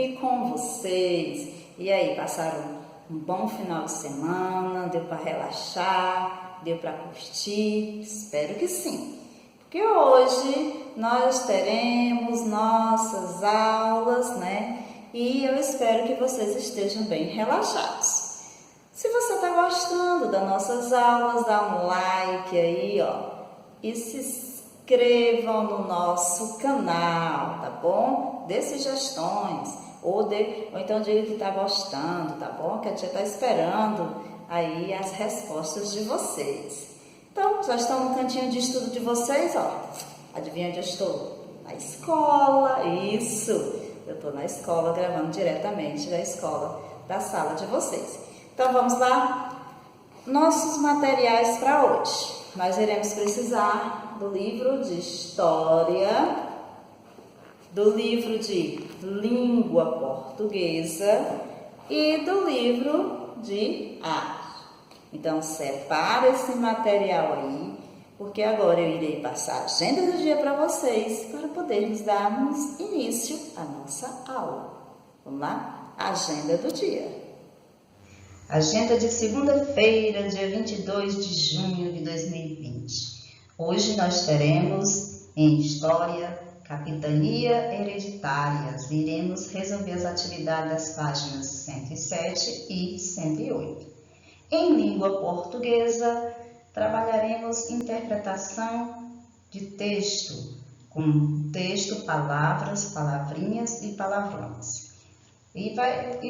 aqui com vocês. E aí, passaram um bom final de semana? Deu para relaxar? Deu para curtir? Espero que sim. Porque hoje nós teremos nossas aulas, né? E eu espero que vocês estejam bem relaxados. Se você está gostando das nossas aulas, dá um like aí, ó. E se inscrevam no nosso canal, tá bom? Dê sugestões, ou então diga que está gostando, tá bom? Que a tia está esperando aí as respostas de vocês. Então, já estão no cantinho de estudo de vocês, ó. Adivinha onde eu estou? Na escola, isso! Eu estou na escola, gravando diretamente da escola, da sala de vocês. Então, vamos lá? Nossos materiais para hoje. Nós iremos precisar do livro de História, do livro de Língua Portuguesa e do livro de Arte. Então, separa esse material aí, porque agora eu irei passar a agenda do dia para vocês, para podermos darmos início à nossa aula. Vamos lá? Agenda do dia. Agenda de segunda-feira, dia 22 de junho de 2020. Hoje nós teremos em História, Capitania Hereditárias. Iremos resolver as atividades das páginas 107 e 108. Em Língua Portuguesa, trabalharemos interpretação de texto, com texto, palavras, palavrinhas e palavrões. E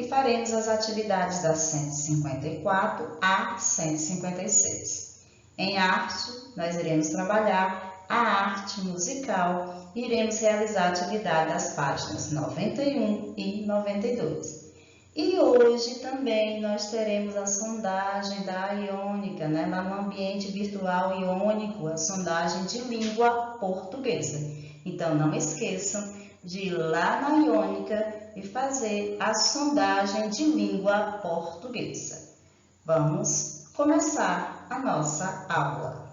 faremos as atividades das 154 a 156. Em arte, nós iremos trabalhar a arte musical e iremos realizar a atividade das páginas 91 e 92. E hoje também nós teremos a sondagem da Iônica, né? Lá no ambiente virtual iônico, a sondagem de língua portuguesa. Então, não esqueçam de ir lá na Iônica e fazer a sondagem de língua portuguesa. Vamos começar a nossa aula.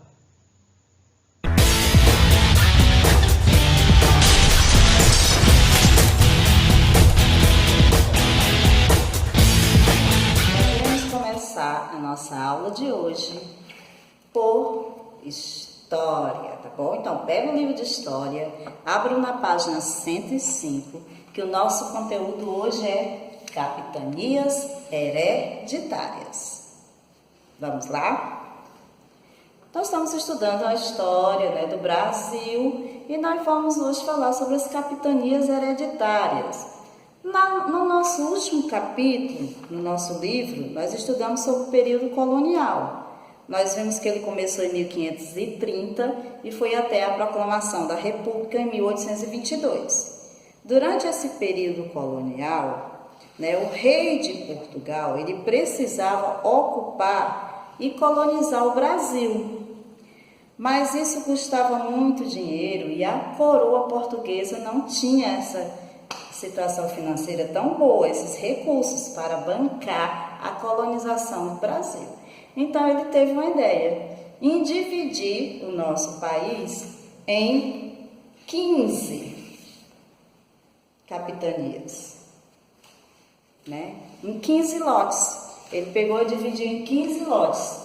Vamos começar a nossa aula de hoje por História, tá bom? Então, pega o livro de História, abra na página 105, que o nosso conteúdo hoje é Capitanias Hereditárias. Vamos lá? Nós estamos estudando a história, né, do Brasil e nós vamos hoje falar sobre as capitanias hereditárias. No nosso último capítulo, no nosso livro, nós estudamos sobre o período colonial. Nós vimos que ele começou em 1530 e foi até a proclamação da República em 1822. Durante esse período colonial, né, o rei de Portugal ele precisava ocupar e colonizar o Brasil. Mas isso custava muito dinheiro e a coroa portuguesa não tinha essa situação financeira tão boa, esses recursos para bancar a colonização do Brasil. Então, ele teve uma ideia em dividir o nosso país em 15 capitanias, né? Em 15 lotes. Ele pegou e dividiu em 15 lotes.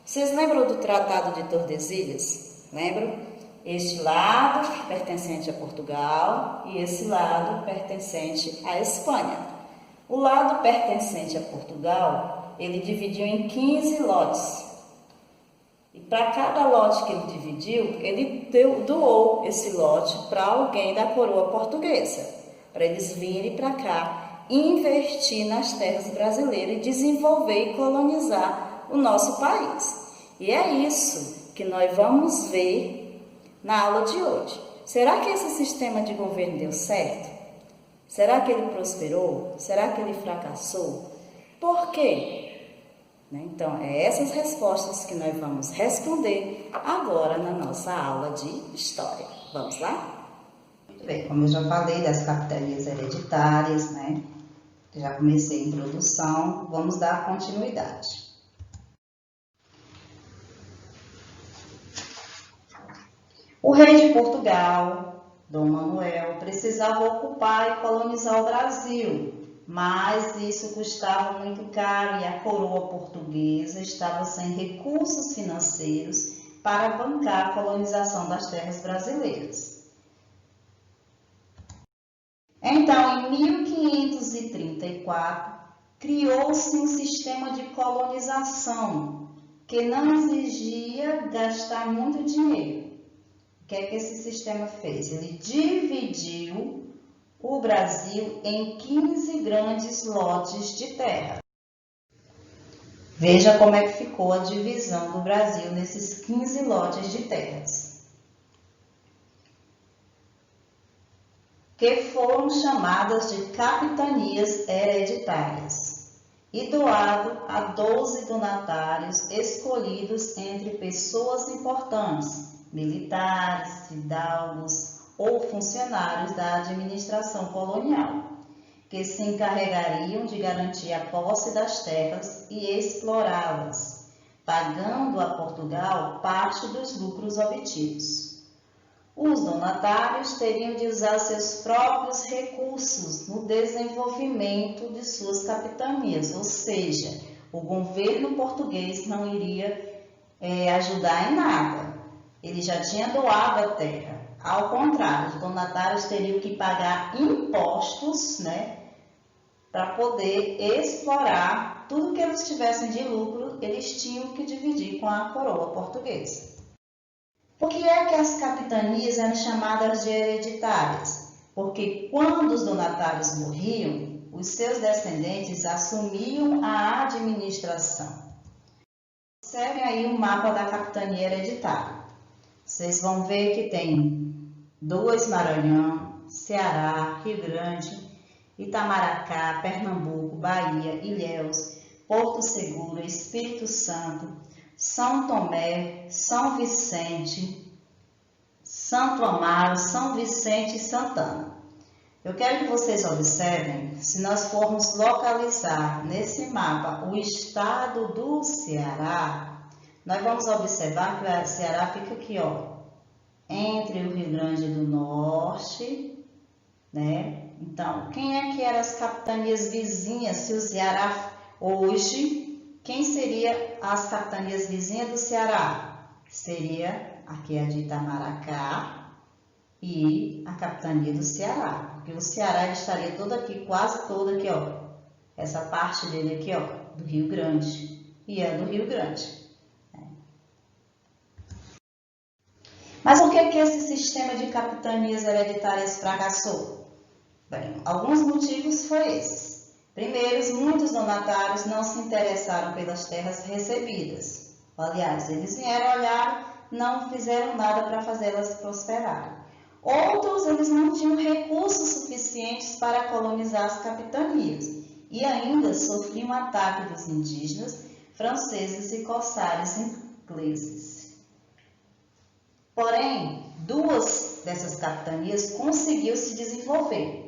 Vocês lembram do Tratado de Tordesilhas? Lembram? Este lado pertencente a Portugal e esse lado pertencente à Espanha. O lado pertencente a Portugal ele dividiu em 15 lotes. E para cada lote que ele dividiu, ele doou esse lote para alguém da coroa portuguesa, para eles virem para cá, investir nas terras brasileiras e desenvolver e colonizar o nosso país. E é isso que nós vamos ver na aula de hoje. Será que esse sistema de governo deu certo? Será que ele prosperou? Será que ele fracassou? Por quê? Então, é essas respostas que nós vamos responder agora na nossa aula de História. Vamos lá? Muito bem, como eu já falei das capitanias hereditárias, né? Já comecei a introdução, vamos dar continuidade. O rei de Portugal Dom Manuel precisava ocupar e colonizar o Brasil, mas isso custava muito caro e a coroa portuguesa estava sem recursos financeiros para bancar a colonização das terras brasileiras. Então, em 1534, criou-se um sistema de colonização que não exigia gastar muito dinheiro. O que é que esse sistema fez? Ele dividiu o Brasil em 15 grandes lotes de terra. Veja como é que ficou a divisão do Brasil nesses 15 lotes de terras, que foram chamadas de capitanias hereditárias, e doado a 12 donatários escolhidos entre pessoas importantes, militares, fidalgos ou funcionários da administração colonial, que se encarregariam de garantir a posse das terras e explorá-las, pagando a Portugal parte dos lucros obtidos. Os donatários teriam de usar seus próprios recursos no desenvolvimento de suas capitanias, ou seja, o governo português não iria ajudar em nada. Ele já tinha doado a terra. Ao contrário, os donatários teriam que pagar impostos, para poder explorar tudo que eles tivessem de lucro, eles tinham que dividir com a coroa portuguesa. Por que é que as capitanias eram chamadas de hereditárias? Porque quando os donatários morriam, os seus descendentes assumiam a administração. Observem aí o mapa da capitania hereditária. Vocês vão ver que tem 2 Maranhão, Ceará, Rio Grande, Itamaracá, Pernambuco, Bahia, Ilhéus, Porto Seguro, Espírito Santo, São Tomé, São Vicente, Santo Amaro, São Vicente e Santana. Eu quero que vocês observem, se nós formos localizar nesse mapa o estado do Ceará, nós vamos observar que o Ceará fica aqui, entre o Rio Grande do Norte, Então, quem é que eram as capitanias vizinhas? Se o Ceará hoje, quem seria as capitanias vizinhas do Ceará? Seria aqui a de Itamaracá e a capitania do Ceará, porque o Ceará estaria todo aqui, quase todo aqui, essa parte dele aqui, do Rio Grande, e é do Rio Grande. Mas por que esse sistema de capitanias hereditárias fracassou? Bem, alguns motivos foram esses. Primeiro, muitos donatários não se interessaram pelas terras recebidas. Aliás, eles vieram olhar, não fizeram nada para fazê-las prosperarem. Outros, eles não tinham recursos suficientes para colonizar as capitanias e ainda sofriam ataque dos indígenas, franceses e corsários ingleses. Porém, 2 dessas capitanias conseguiu se desenvolver.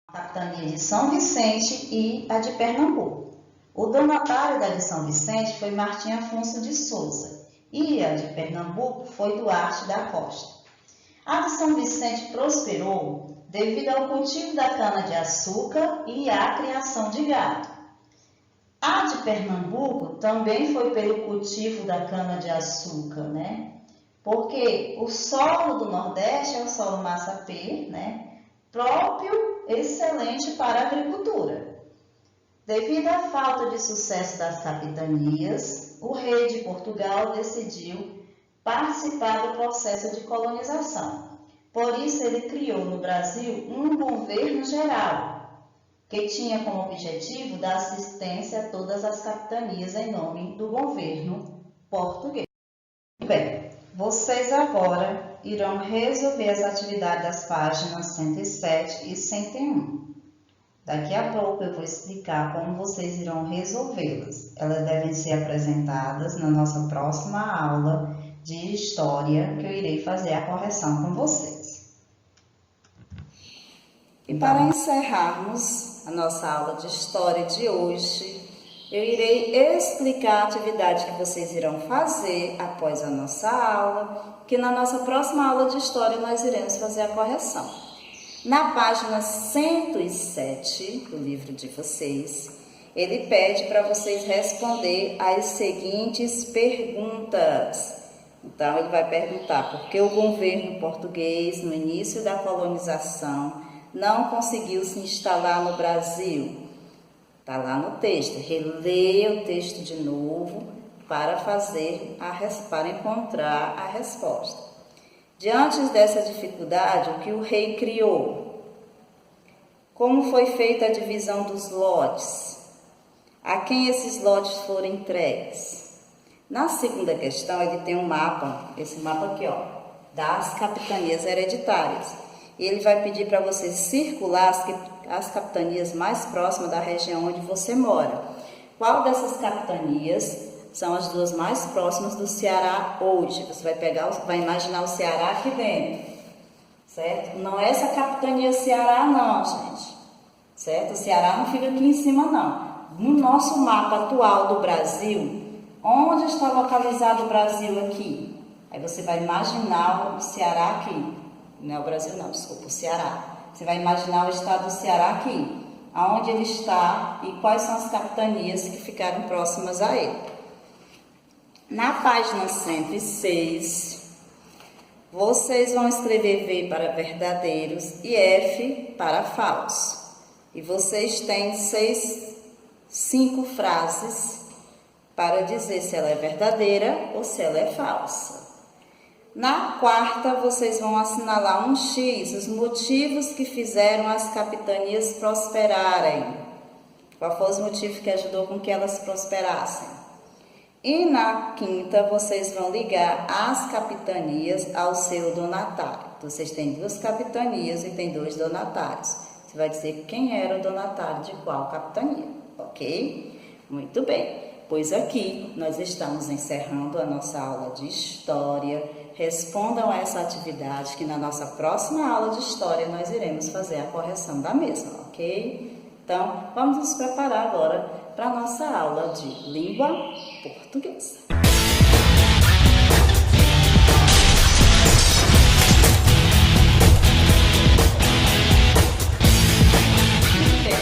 A capitania de São Vicente e a de Pernambuco. O donatário da de São Vicente foi Martim Afonso de Souza e a de Pernambuco foi Duarte da Costa. A de São Vicente prosperou devido ao cultivo da cana-de-açúcar e à criação de gado. A de Pernambuco também foi pelo cultivo da cana-de-açúcar, Porque o solo do Nordeste é o solo massapê, próprio, excelente para a agricultura. Devido à falta de sucesso das capitanias, o rei de Portugal decidiu participar do processo de colonização. Por isso, ele criou no Brasil um governo geral, que tinha como objetivo dar assistência a todas as capitanias em nome do governo português. Bem, vocês agora irão resolver as atividades das páginas 107 e 101. Daqui a pouco eu vou explicar como vocês irão resolvê-las. Elas devem ser apresentadas na nossa próxima aula de História, que eu irei fazer a correção com vocês. E para encerrarmos a nossa aula de História de hoje, eu irei explicar a atividade que vocês irão fazer após a nossa aula, que na nossa próxima aula de história nós iremos fazer a correção. Na página 107 do livro de vocês, ele pede para vocês responder as seguintes perguntas. Então, ele vai perguntar por que o governo português, no início da colonização, não conseguiu se instalar no Brasil. Está lá no texto. Releia o texto de novo para encontrar a resposta. Diante dessa dificuldade, o que o rei criou? Como foi feita a divisão dos lotes? A quem esses lotes foram entregues? Na segunda questão, ele tem um mapa, esse mapa aqui, ó, das capitanias hereditárias. E ele vai pedir para você circular as capitanias mais próximas da região onde você mora. Qual dessas capitanias são as duas mais próximas do Ceará hoje? Você vai imaginar o Ceará aqui dentro, certo? Não é essa capitania Ceará não, gente, certo? O Ceará não fica aqui em cima não. No nosso mapa atual do Brasil, onde está localizado o Brasil aqui? Aí você vai imaginar o Ceará aqui. Não é o Brasil não, desculpa, o Ceará. Você vai imaginar o estado do Ceará aqui, aonde ele está e quais são as capitanias que ficaram próximas a ele. Na página 106, vocês vão escrever V para verdadeiros e F para falsos. E vocês têm 5 frases para dizer se ela é verdadeira ou se ela é falsa. Na quarta, vocês vão assinalar um X, os motivos que fizeram as capitanias prosperarem. Qual foi os motivos que ajudou com que elas prosperassem? E na quinta, vocês vão ligar as capitanias ao seu donatário. Então, vocês têm 2 capitanias e tem 2 donatários. Você vai dizer quem era o donatário de qual capitania, ok? Muito bem, pois aqui nós estamos encerrando a nossa aula de História. Respondam a essa atividade que na nossa próxima aula de História nós iremos fazer a correção da mesma, ok? Então, vamos nos preparar agora para a nossa aula de Língua Portuguesa. Muito bem,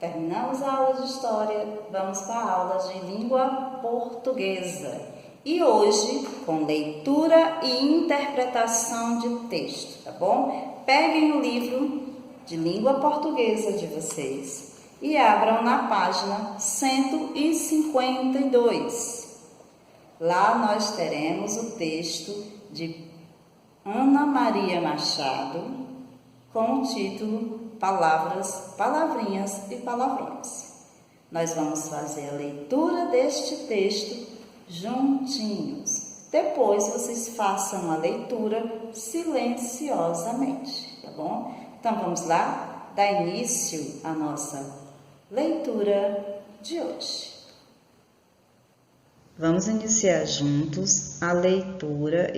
terminamos a aula de História, vamos para a aula de Língua Portuguesa. E hoje, com leitura e interpretação de texto, tá bom? Peguem o livro de língua portuguesa de vocês e abram na página 152. Lá nós teremos o texto de Ana Maria Machado com o título Palavras, Palavrinhas e Palavrões. Nós vamos fazer a leitura deste texto juntinhos. Depois vocês façam a leitura silenciosamente, tá bom? Então vamos lá, dar início à nossa leitura de hoje. Vamos iniciar juntos a leitura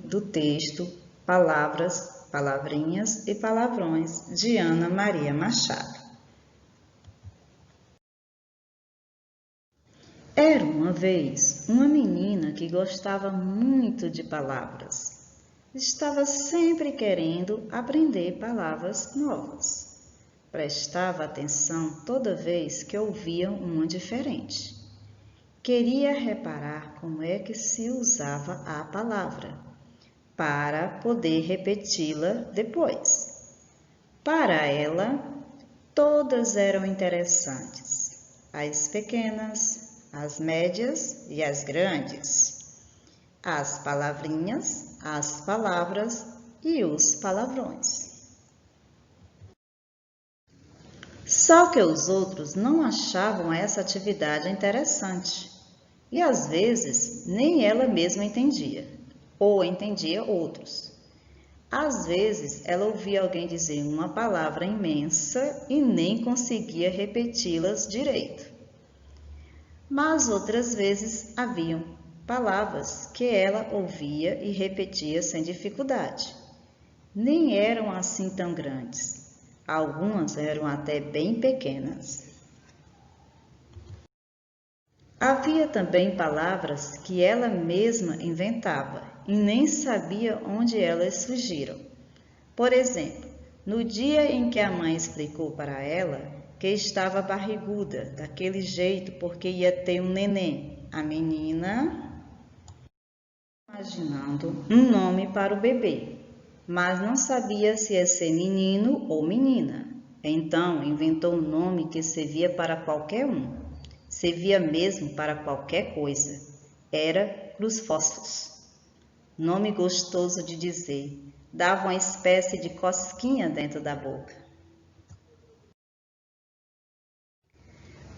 do texto Palavras, Palavrinhas e Palavrões de Ana Maria Machado. Era uma vez uma menina que gostava muito de palavras. Estava sempre querendo aprender palavras novas. Prestava atenção toda vez que ouvia uma diferente. Queria reparar como é que se usava a palavra, para poder repeti-la depois. Para ela, todas eram interessantes, as pequenas, as médias e as grandes, as palavrinhas, as palavras e os palavrões. Só que os outros não achavam essa atividade interessante e às vezes nem ela mesma entendia, ou entendia outros. Às vezes ela ouvia alguém dizer uma palavra imensa e nem conseguia repeti-las direito. Mas outras vezes haviam palavras que ela ouvia e repetia sem dificuldade. Nem eram assim tão grandes, algumas eram até bem pequenas. Havia também palavras que ela mesma inventava e nem sabia onde elas surgiram. Por exemplo, no dia em que a mãe explicou para ela que estava barriguda daquele jeito porque ia ter um neném, a menina imaginando um nome para o bebê, mas não sabia se ia ser menino ou menina. Então inventou um nome que servia para qualquer um, servia mesmo para qualquer coisa. Era Cruz-Fósforos. Nome gostoso de dizer, dava uma espécie de cosquinha dentro da boca.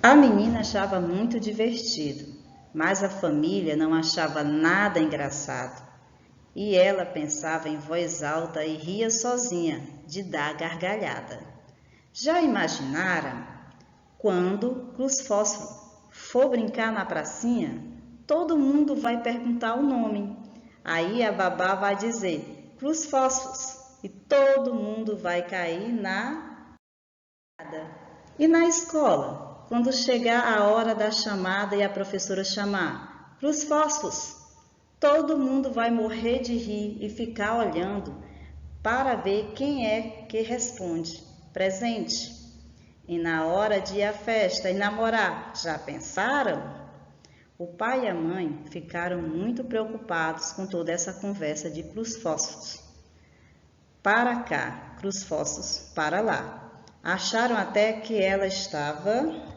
A menina achava muito divertido, mas a família não achava nada engraçado. E ela pensava em voz alta e ria sozinha, de dar gargalhada. Já imaginaram? Quando Cruz-Fósforo for brincar na pracinha, todo mundo vai perguntar o nome. Aí a babá vai dizer Cruz-Fósforos e todo mundo vai cair na... E na escola, quando chegar a hora da chamada e a professora chamar Cruz-Fósforos, todo mundo vai morrer de rir e ficar olhando para ver quem é que responde. Presente. E na hora de ir à festa e namorar, já pensaram? O pai e a mãe ficaram muito preocupados com toda essa conversa de Cruz-Fósforos. Para cá, Cruz-Fósforos, para lá. Acharam até que ela estava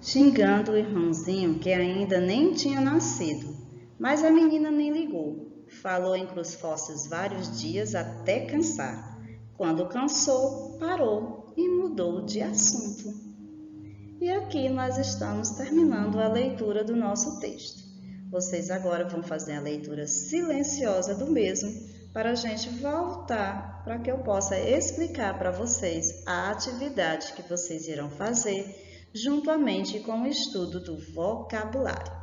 xingando o irmãozinho que ainda nem tinha nascido. Mas a menina nem ligou. Falou em Cruz-Fósforos vários dias até cansar. Quando cansou, parou e mudou de assunto. E aqui nós estamos terminando a leitura do nosso texto. Vocês agora vão fazer a leitura silenciosa do mesmo para a gente voltar, para que eu possa explicar para vocês a atividade que vocês irão fazer juntamente com o estudo do vocabulário.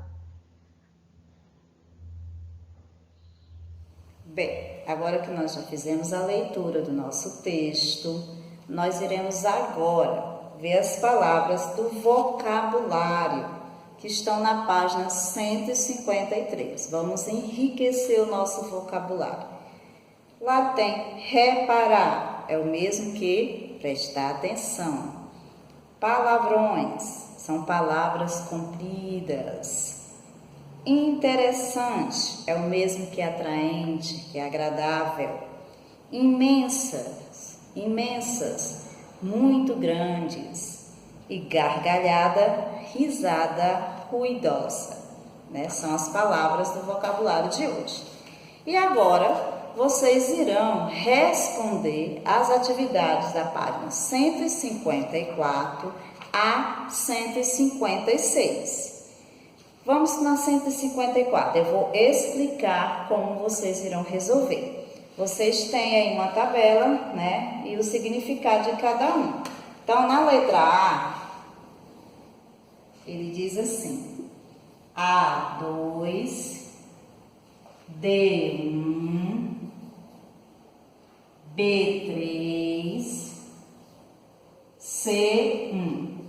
Bem, agora que nós já fizemos a leitura do nosso texto, nós iremos agora ver as palavras do vocabulário que estão na página 153. Vamos enriquecer o nosso vocabulário. Lá tem reparar, é o mesmo que prestar atenção. Palavrões, são palavras compridas. Interessante, é o mesmo que atraente, que agradável. Imensas, muito grandes. E gargalhada, risada, ruidosa, né? São as palavras do vocabulário de hoje. E agora vocês irão responder às atividades da página 154 a 156. Vamos na 154, eu vou explicar como vocês irão resolver. Vocês têm aí uma tabela, né, e o significado de cada um. Então, na letra A, ele diz assim, A2, D1, B3, C1.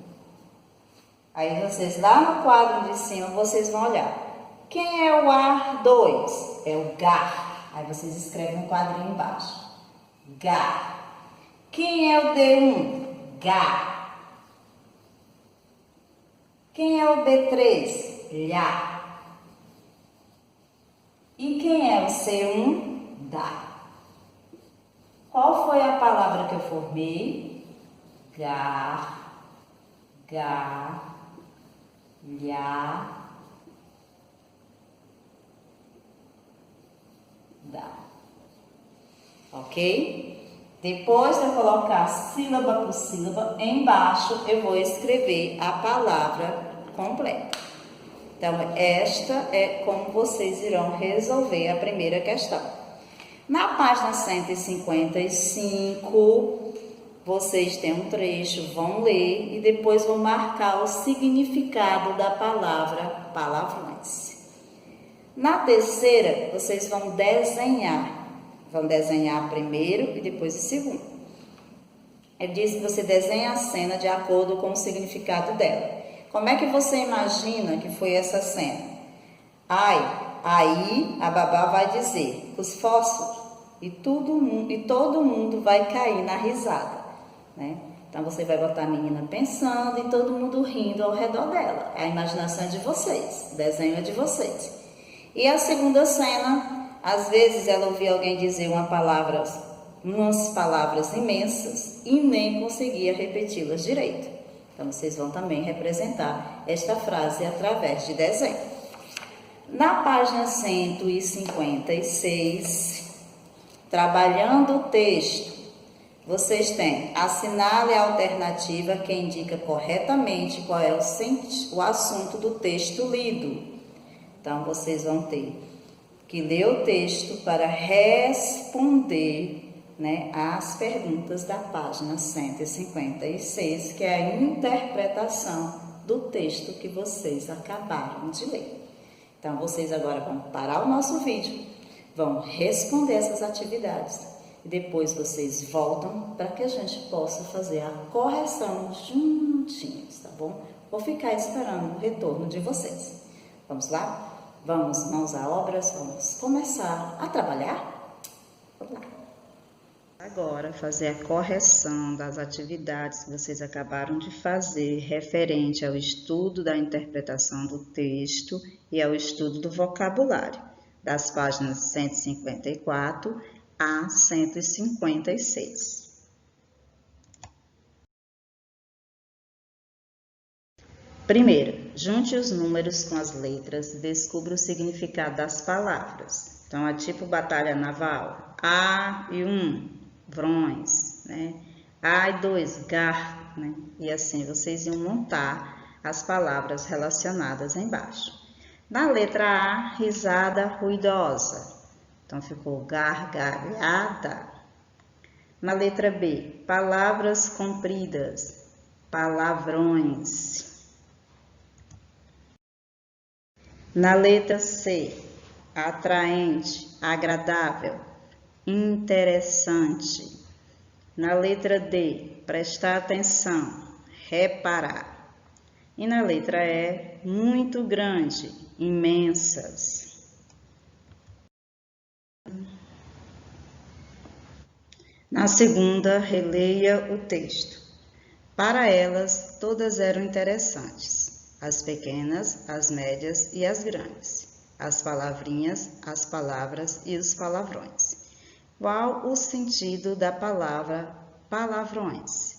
Aí vocês, lá no quadro de cima, vocês vão olhar. Quem é o A2? É o GAR. Aí vocês escrevem um quadrinho embaixo. GAR. Quem é o D1? GAR. Quem é o B3? LHA. E quem é o C1? DA. Qual foi a palavra que eu formei? GAR, GAR, LHA, DA. Ok? Depois de eu colocar sílaba por sílaba, embaixo eu vou escrever a palavra completa. Então, esta é como vocês irão resolver a primeira questão. Na página 155, vocês têm um trecho, vão ler e depois vão marcar o significado da palavra palavrões. Na terceira, vocês vão desenhar. Vão desenhar primeiro e depois o segundo. Ele diz que você desenha a cena de acordo com o significado dela. Como é que você imagina que foi essa cena? Ai, aí a babá vai dizer os fósforos e todo mundo vai cair na risada, né? Então você vai botar a menina pensando e todo mundo rindo ao redor dela. A imaginação é de vocês, o desenho é de vocês. E a segunda cena, às vezes ela ouvia alguém dizer umas palavras imensas e nem conseguia repeti-las direito. Então vocês vão também representar esta frase através de desenho. Na página 156, trabalhando o texto, vocês têm assinale a alternativa que indica corretamente qual é o assunto do texto lido. Então, vocês vão ter que ler o texto para responder, né, às perguntas da página 156, que é a interpretação do texto que vocês acabaram de ler. Então, vocês agora vão parar o nosso vídeo, vão responder essas atividades e depois vocês voltam para que a gente possa fazer a correção juntinhos, tá bom? Vou ficar esperando o retorno de vocês. Vamos lá? Vamos, mãos à obra, vamos começar a trabalhar? Vamos lá. Agora, fazer a correção das atividades que vocês acabaram de fazer referente ao estudo da interpretação do texto e ao estudo do vocabulário, das páginas 154 a 156. Primeiro, junte os números com as letras e descubra o significado das palavras. Então, é tipo batalha naval. A e 1, vrões, né? A e 2, gar, né? E assim vocês iam montar as palavras relacionadas embaixo. Na letra A, risada ruidosa. Então, ficou gargalhada. Na letra B, palavras compridas, palavrões. Na letra C, atraente, agradável, interessante. Na letra D, prestar atenção, reparar. E na letra E, muito grande, imensas. Na segunda, releia o texto. Para elas, todas eram interessantes. As pequenas, as médias e as grandes. As palavrinhas, as palavras e os palavrões. Qual o sentido da palavra palavrões?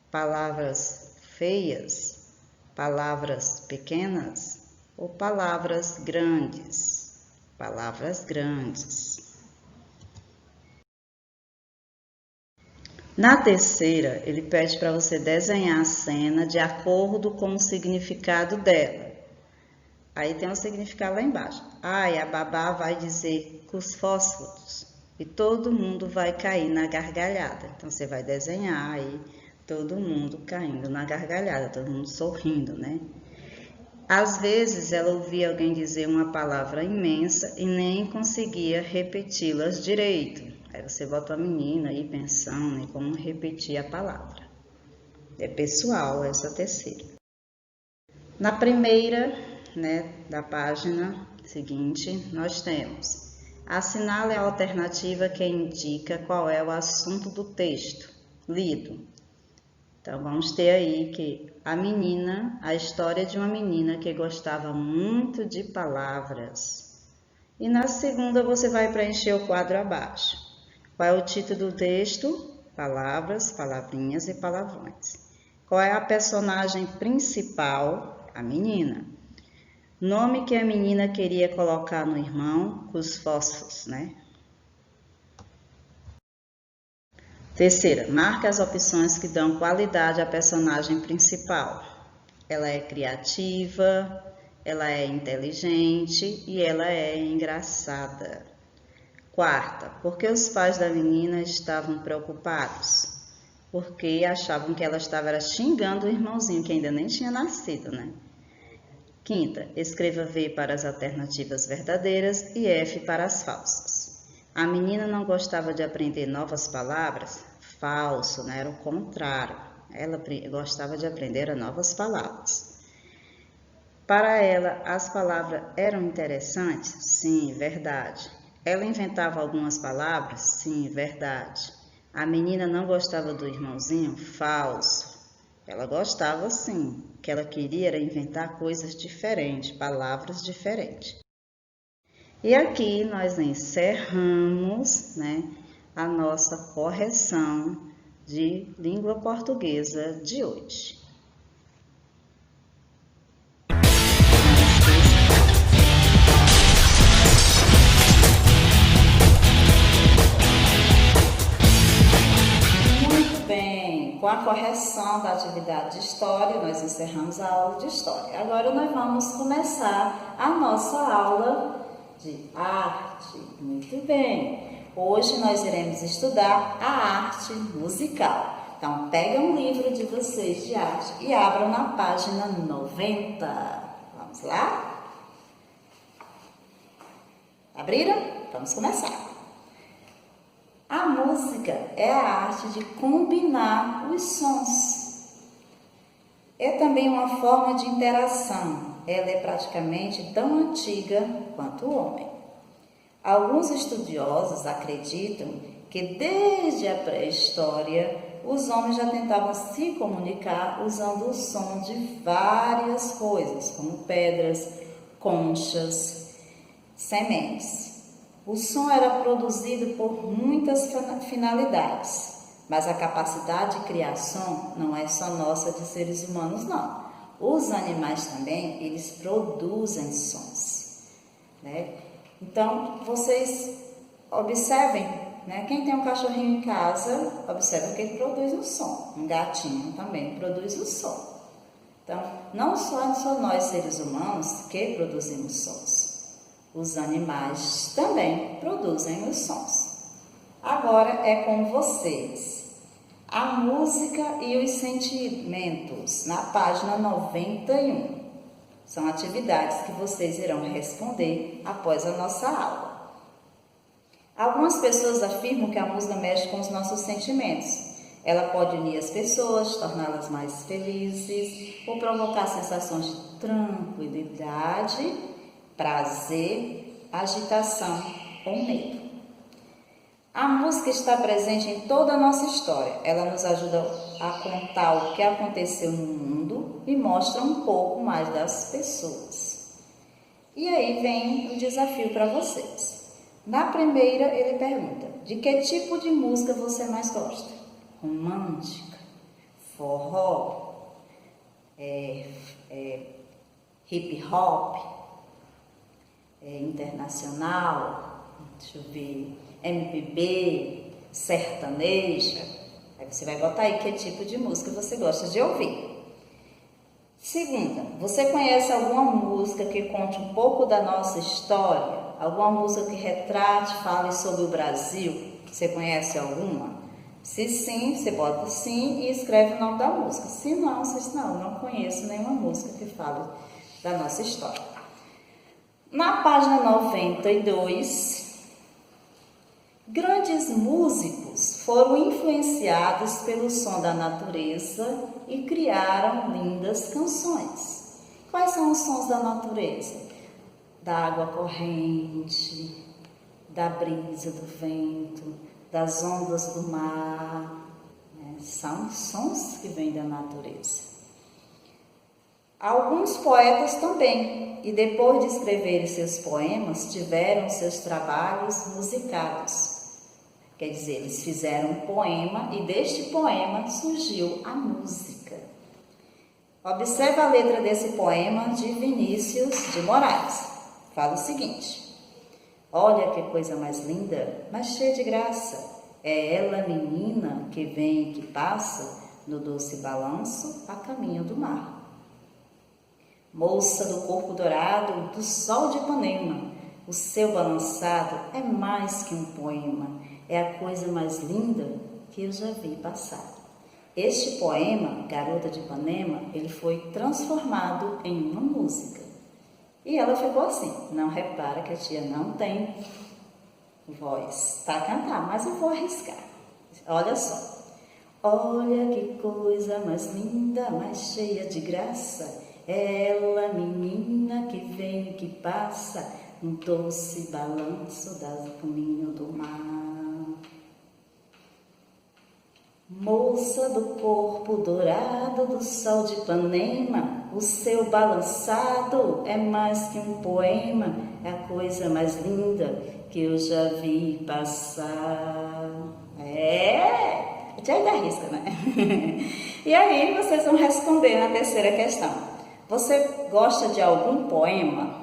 Palavras feias? Palavras pequenas? Ou palavras grandes? Palavras grandes. Na terceira, ele pede para você desenhar a cena de acordo com o significado dela. Aí tem um significado lá embaixo. Ai, a babá vai dizer com os fósforos e todo mundo vai cair na gargalhada. Então, você vai desenhar aí todo mundo caindo na gargalhada, todo mundo sorrindo, né? Às vezes, ela ouvia alguém dizer uma palavra imensa e nem conseguia repeti-las direito. Aí você bota a menina aí pensando em como repetir a palavra. É pessoal essa terceira. Na primeira, né, da página seguinte, nós temos: assinale a alternativa que indica qual é o assunto do texto lido. Então, vamos ter aí que a história de uma menina que gostava muito de palavras. E na segunda, você vai preencher o quadro abaixo. Qual é o título do texto? Palavras, palavrinhas e palavrões. Qual é a personagem principal? A menina. Nome que a menina queria colocar no irmão, os fósforos, né? Terceira, marque as opções que dão qualidade à personagem principal. Ela é criativa, ela é inteligente e ela é engraçada. Quarta, porque os pais da menina estavam preocupados? Porque achavam que ela estava xingando o irmãozinho, que ainda nem tinha nascido, né? Quinta, escreva V para as alternativas verdadeiras e F para as falsas. A menina não gostava de aprender novas palavras? Falso, né? Era o contrário. Ela gostava de aprender novas palavras. Para ela, as palavras eram interessantes? Sim, verdade. Ela inventava algumas palavras? Sim, verdade. A menina não gostava do irmãozinho? Falso. Ela gostava sim. O que ela queria era inventar coisas diferentes, palavras diferentes. E aqui nós encerramos, a nossa correção de língua portuguesa de hoje. Muito bem, com a correção da atividade de história, nós encerramos a aula de história. Agora nós vamos começar a nossa aula de arte. Muito bem. Hoje nós iremos estudar a arte musical. Então, pega um livro de vocês de arte e abram na página 90. Vamos lá? Abriram? Vamos começar. A música é a arte de combinar os sons. É também uma forma de interação. Ela é praticamente tão antiga quanto o homem. Alguns estudiosos acreditam que desde a pré-história os homens já tentavam se comunicar usando o som de várias coisas, como pedras, conchas, sementes. O som era produzido por muitas finalidades, mas a capacidade de criar som não é só nossa de seres humanos, não. Os animais também, eles produzem sons, Então, vocês observem, quem tem um cachorrinho em casa, observa que ele produz um som. Um gatinho também produz um som. Então, não só nós, seres humanos, que produzimos sons. Os animais também produzem os sons. Agora é com vocês. A música e os sentimentos, na página 91. São atividades que vocês irão responder após a nossa aula. Algumas pessoas afirmam que a música mexe com os nossos sentimentos. Ela pode unir as pessoas, torná-las mais felizes ou provocar sensações de tranquilidade, prazer, agitação ou medo. A música está presente em toda a nossa história. Ela nos ajuda a contar o que aconteceu no mundo e mostra um pouco mais das pessoas. E aí vem o desafio para vocês. Na primeira, ele pergunta: de que tipo de música você mais gosta? Romântica, forró, hip hop, internacional, deixa eu ver, MPB, sertaneja. Aí você vai botar aí que tipo de música você gosta de ouvir. Segunda, você conhece alguma música que conte um pouco da nossa história? Alguma música que retrate, fale sobre o Brasil? Você conhece alguma? Se sim, você bota sim e escreve o nome da música. Se não, você diz, não conheço nenhuma música que fale da nossa história. Na página 92, grandes músicos foram influenciados pelo som da natureza e criaram lindas canções. Quais são os sons da natureza? Da água corrente, da brisa do vento, das ondas do mar, São sons que vêm da natureza. Alguns poetas também, e depois de escreverem seus poemas, tiveram seus trabalhos musicados. Quer dizer, eles fizeram um poema e deste poema surgiu a música. Observe a letra desse poema de Vinícius de Moraes. Fala o seguinte: olha que coisa mais linda, mas cheia de graça. É ela, menina, que vem e que passa no doce balanço a caminho do mar. Moça do corpo dourado, do sol de Ipanema, o seu balançado é mais que um poema, é a coisa mais linda que eu já vi passar. Este poema, Garota de Ipanema, ele foi transformado em uma música. E ela ficou assim. Não repara que a tia não tem voz para cantar, mas eu vou arriscar. Olha só. Olha que coisa mais linda, mais cheia de graça. Ela, menina que vem e que passa, um doce balanço das caminhos do mar. Moça do corpo dourado do sol de Ipanema, o seu balançado é mais que um poema, é a coisa mais linda que eu já vi passar. Já ainda risca, né? E aí vocês vão responder na terceira questão. Você gosta de algum poema?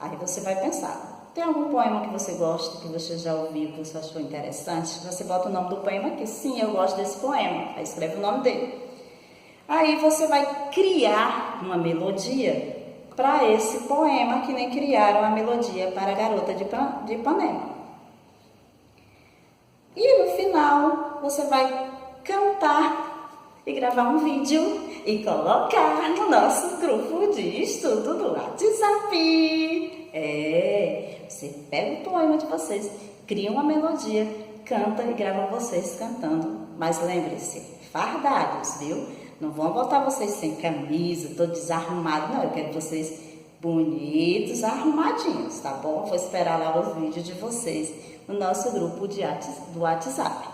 Aí você vai pensar. Tem algum poema que você gosta, que você já ouviu, que você achou interessante? Você bota o nome do poema aqui. Sim, eu gosto desse poema. Aí escreve o nome dele. Aí você vai criar uma melodia para esse poema, que nem criaram a melodia para a Garota de Ipanema. E no final você vai cantar e gravar um vídeo e colocar no nosso grupo de estudo do WhatsApp. Você pega o poema de vocês, cria uma melodia, canta e grava vocês cantando. Mas lembre-se, fardados, viu? Não vão botar vocês sem camisa, todo desarrumado, não. Eu quero vocês bonitos, arrumadinhos, tá bom? Vou esperar lá os vídeos de vocês no nosso grupo do WhatsApp.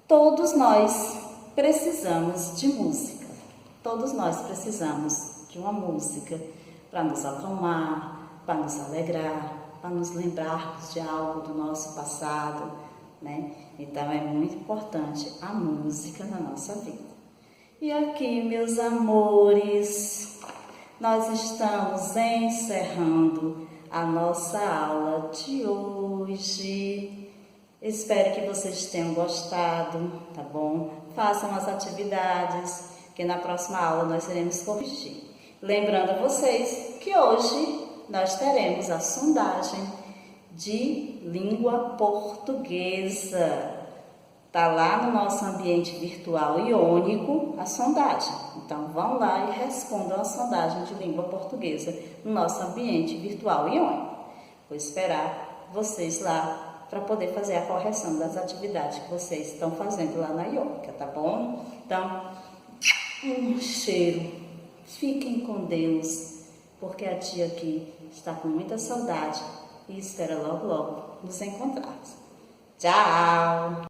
Todos nós precisamos de música. Todos nós precisamos de uma música para nos acalmar, para nos alegrar, para nos lembrarmos de algo do nosso passado, né? Então é muito importante a música na nossa vida. E aqui, meus amores, nós estamos encerrando a nossa aula de hoje. Espero que vocês tenham gostado, tá bom? Façam as atividades, que na próxima aula nós iremos corrigir. Lembrando a vocês que hoje nós teremos a sondagem de língua portuguesa. Está lá no nosso ambiente virtual iônico a sondagem. Então, vão lá e respondam a sondagem de língua portuguesa no nosso ambiente virtual iônico. Vou esperar vocês lá para poder fazer a correção das atividades que vocês estão fazendo lá na iônica, tá bom? Então, um cheiro. Fiquem com Deus, porque a tia aqui está com muita saudade e espera logo, logo nos encontrarmos. Tchau!